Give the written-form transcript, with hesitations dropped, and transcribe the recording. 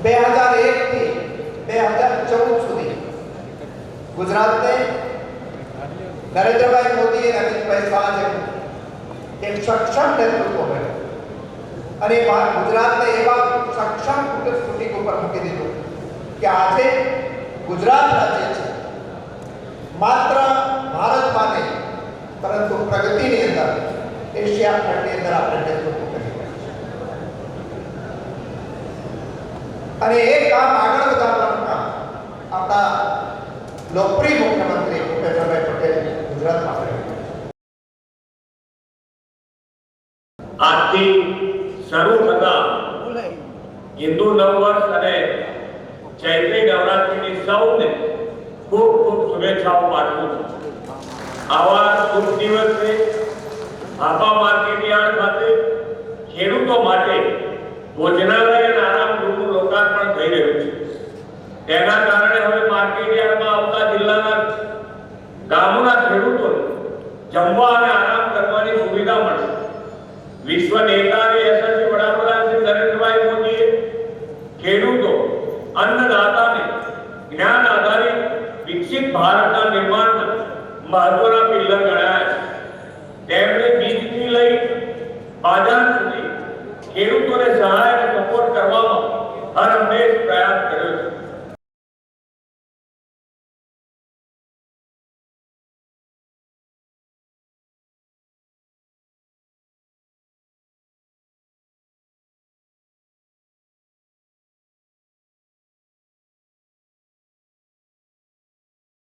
2001 થી 2014 સુધી ગુજરાતને નરેન્દ્રભાઈ મોદી અને અમિતભાઈ શાહ જેવું એક સક્ષમ નેતૃત્વ કર્યું અને ગુજરાતને એવા સક્ષમ ફૂટિંગ ઉપર મૂકી દીધું કે આજે ગુજરાત રાજ્ય છે માત્ર ભારતમાં નહીં પરંતુ પ્રગતિની અંદર એશિયા ખંડની અંદર આપણે નેતૃત્વ કરી રહ્યા છીએ અને એ કામ આગળ વધારવાનું કામ આપણા લોકપ્રિય મુખ્યમંત્રી ભૂપેન્દ્રભાઈ પટેલ ગુજરાતમાં કર્યું. આજથી શરૂ થતા હિન્દુ નવવર્ષ અને ચૈત્રી નવરાત્રિની સૌને ખૂબ ખૂબ શુભેચ્છાઓ પાઠવું છું. આવા શુભ દિવસે ભાભા માર્કેટયાર્ડ ખાતે ખેડૂતો માટે ભોજનાલય અને આરામ ગૃહનું લોકાર્પણ થઈ રહ્યું છે. તેના કારણે હવે માર્કેટયાર્ડમાં આવતા જિલ્લાના ગામોના ખેડૂતોને જમવા અને આરામ કરવાની સુવિધા મળશે. વિશ્વ નેતા અને યશસ્વી વડાપ્રધાન શ્રી નરેન્દ્રભાઈ મોદીએ ખેડૂતો અન્નદાતાને જ્ઞાન આધારિત વિકસિત ભારતના નિર્માણના મહત્વના પિલ્લર ગણાયા છે. તેમણે બીજથી લઈ બાજાર સુધી ખેડૂતોને સહાય અને સપોર્ટ કરવામાં હર હંમેશ પ્રયાસ